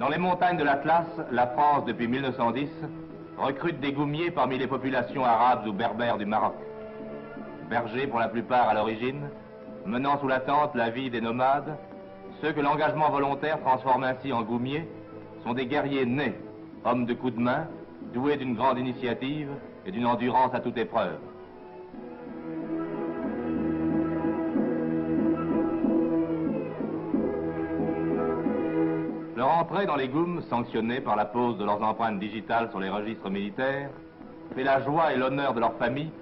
Dans les montagnes de l'Atlas, la France, depuis 1910, recrute des goumiers parmi les populations arabes ou berbères du Maroc. Bergers pour la plupart à l'origine, menant sous la tente la vie des nomades, ceux que l'engagement volontaire transforme ainsi en goumiers sont des guerriers nés, hommes de coups de main, doués d'une grande initiative et d'une endurance à toute épreuve. Leur entrée dans les GOUM, sanctionnée par la pose de leurs empreintes digitales sur les registres militaires, fait la joie et l'honneur de leur famille,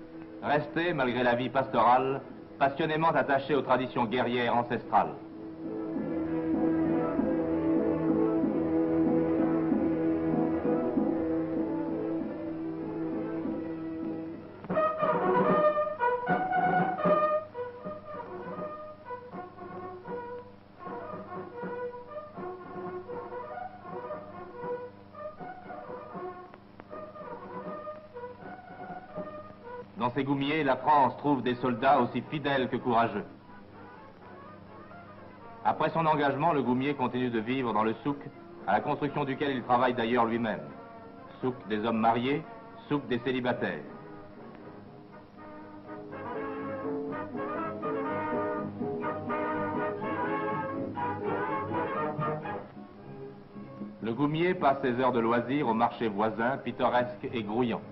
restés, malgré la vie pastorale, passionnément attachés aux traditions guerrières ancestrales. Dans ces goumiers, la France trouve des soldats aussi fidèles que courageux. Après son engagement, le goumier continue de vivre dans le souk, à la construction duquel il travaille d'ailleurs lui-même. Souk des hommes mariés, souk des célibataires. Le goumier passe ses heures de loisirs au marché voisin, pittoresque et grouillant.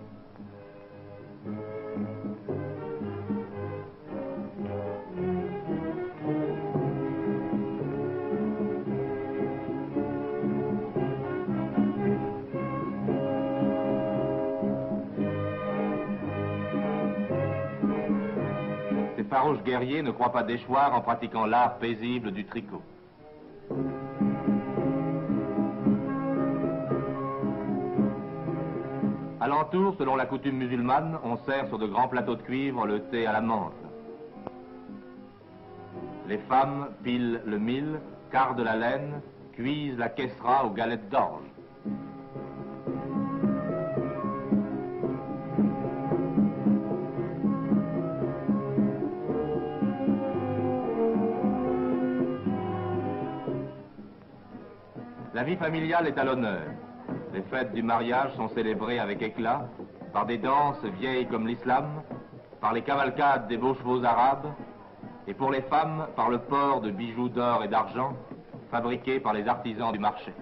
Ces farouches guerriers ne croient pas déchoir en pratiquant l'art paisible du tricot. Alentour, selon la coutume musulmane, on sert sur de grands plateaux de cuivre le thé à la menthe. Les femmes pilent le mil, cardent la laine, cuisent la kessra aux galettes d'orge. La vie familiale est à l'honneur. Les fêtes du mariage sont célébrées avec éclat, par des danses vieilles comme l'islam, par les cavalcades des beaux chevaux arabes, et pour les femmes, par le port de bijoux d'or et d'argent, fabriqués par les artisans du marché.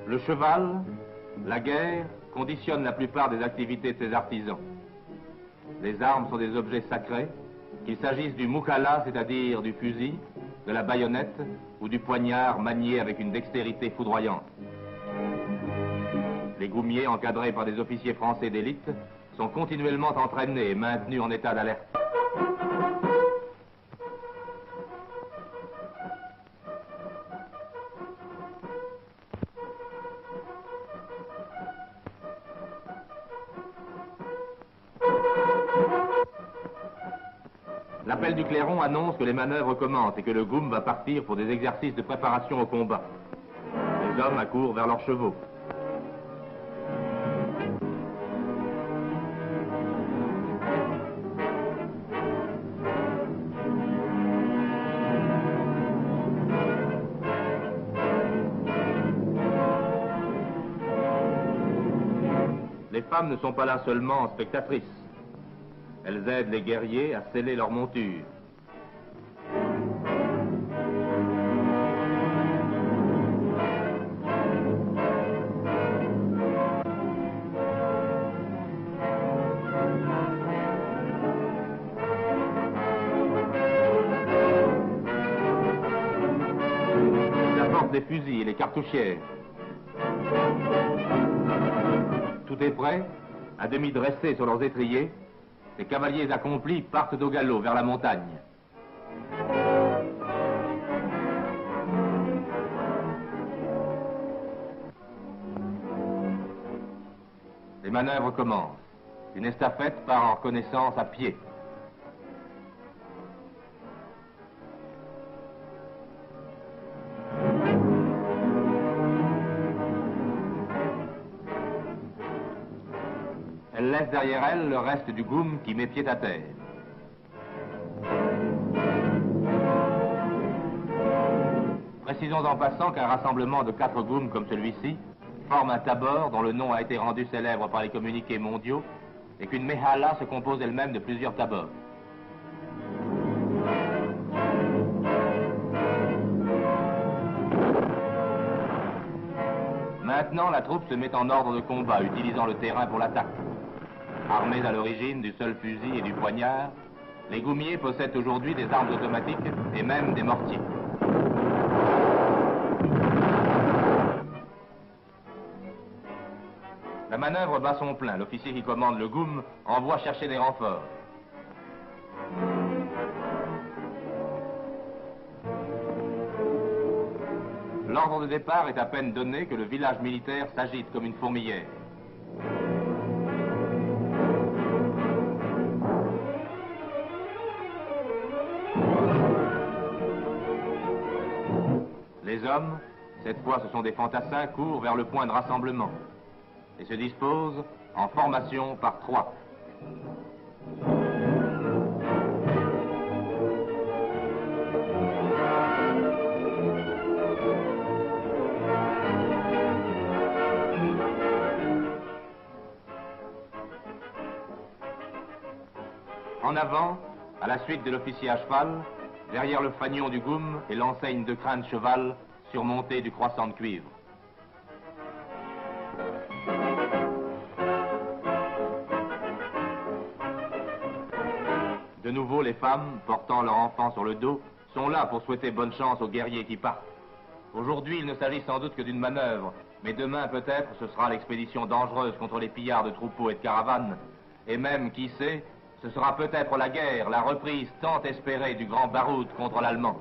Le cheval, la guerre, conditionnent la plupart des activités de ces artisans. Les armes sont des objets sacrés, qu'il s'agisse du moukala, c'est-à-dire du fusil, de la baïonnette ou du poignard manié avec une dextérité foudroyante. Les goumiers, encadrés par des officiers français d'élite, sont continuellement entraînés et maintenus en état d'alerte. L'appel du clairon annonce que les manœuvres commencent et que le GOUM va partir pour des exercices de préparation au combat. Les hommes accourent vers leurs chevaux. Les femmes ne sont pas là seulement spectatrices. Elles aident les guerriers à sceller leur monture. Elles apportent des fusils et les cartouchières. Tout est prêt, à demi dressés sur leurs étriers. Les cavaliers accomplis partent au galop vers la montagne. Les manœuvres commencent. Une estafette part en reconnaissance à pied. Elle laisse derrière elle le reste du GUM qui met pied à terre. Précisons en passant qu'un rassemblement de 4 GUM comme celui-ci forme un tabor dont le nom a été rendu célèbre par les communiqués mondiaux et qu'une méhala se compose elle-même de plusieurs tabors. Maintenant, la troupe se met en ordre de combat, utilisant le terrain pour l'attaque. Armés à l'origine du seul fusil et du poignard, les goumiers possèdent aujourd'hui des armes automatiques et même des mortiers. La manœuvre bat son plein. L'officier qui commande le GUM envoie chercher des renforts. L'ordre de départ est à peine donné que le village militaire s'agite comme une fourmilière. Les hommes, cette fois ce sont des fantassins, courent vers le point de rassemblement et se disposent en formation par 3. En avant, à la suite de l'officier à cheval, derrière le fanion du GUM et l'enseigne de crin de cheval surmontée du croissant de cuivre. De nouveau, les femmes, portant leurs enfants sur le dos, sont là pour souhaiter bonne chance aux guerriers qui partent. Aujourd'hui, il ne s'agit sans doute que d'une manœuvre, mais demain, peut-être, ce sera l'expédition dangereuse contre les pillards de troupeaux et de caravanes. Et même, qui sait, ce sera peut-être la guerre, la reprise tant espérée du grand Baroud contre l'Allemand.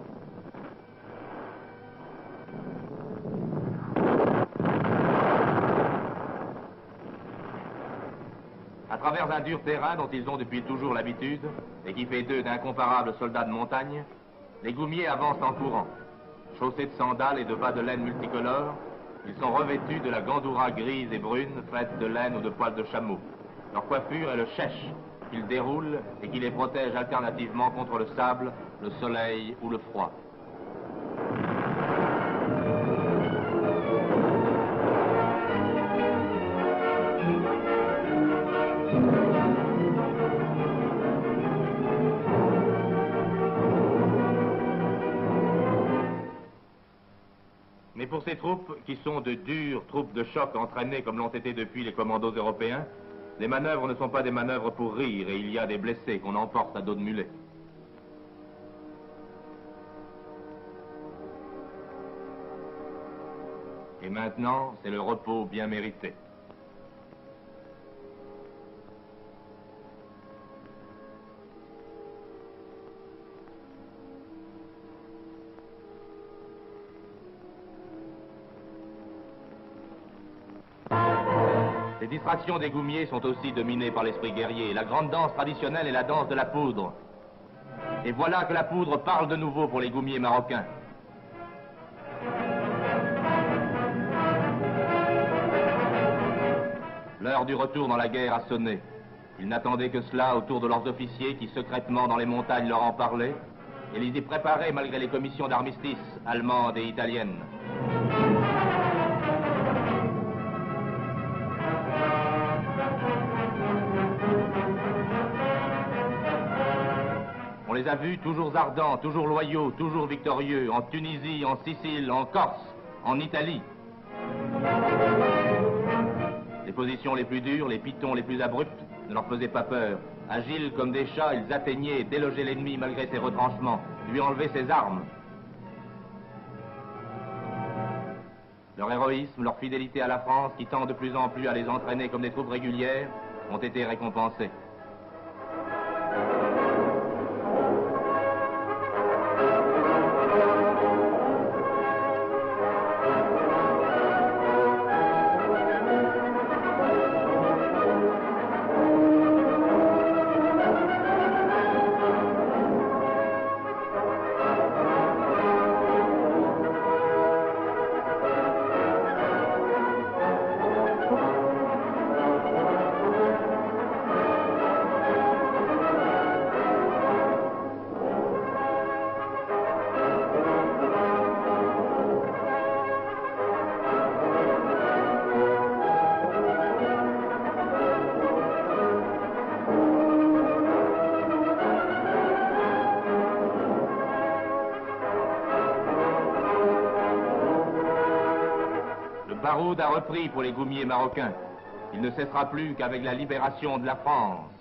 À travers un dur terrain dont ils ont depuis toujours l'habitude, et qui fait d'eux d'incomparables soldats de montagne, les goumiers avancent en courant. Chaussés de sandales et de bas de laine multicolores, ils sont revêtus de la gandoura grise et brune faite de laine ou de poils de chameau. Leur coiffure est le chèche, qu'ils déroulent et qui les protège alternativement contre le sable, le soleil ou le froid. Mais pour ces troupes, qui sont de dures troupes de choc entraînées comme l'ont été depuis les commandos européens, les manœuvres ne sont pas des manœuvres pour rire et il y a des blessés qu'on emporte à dos de mulet. Et maintenant, c'est le repos bien mérité. Les distractions des goumiers sont aussi dominées par l'esprit guerrier. La grande danse traditionnelle est la danse de la poudre. Et voilà que la poudre parle de nouveau pour les goumiers marocains. L'heure du retour dans la guerre a sonné. Ils n'attendaient que cela autour de leurs officiers qui secrètement dans les montagnes leur en parlaient et les y préparaient malgré les commissions d'armistice allemandes et italiennes. On les a vus toujours ardents, toujours loyaux, toujours victorieux, en Tunisie, en Sicile, en Corse, en Italie. Les positions les plus dures, les pitons les plus abrupts ne leur faisaient pas peur. Agiles comme des chats, ils atteignaient et délogeaient l'ennemi malgré ses retranchements, lui enlevaient ses armes. Leur héroïsme, leur fidélité à la France, qui tend de plus en plus à les entraîner comme des troupes régulières, ont été récompensés. baroud a repris pour les goumiers marocains. Il ne cessera plus qu'avec la libération de la France.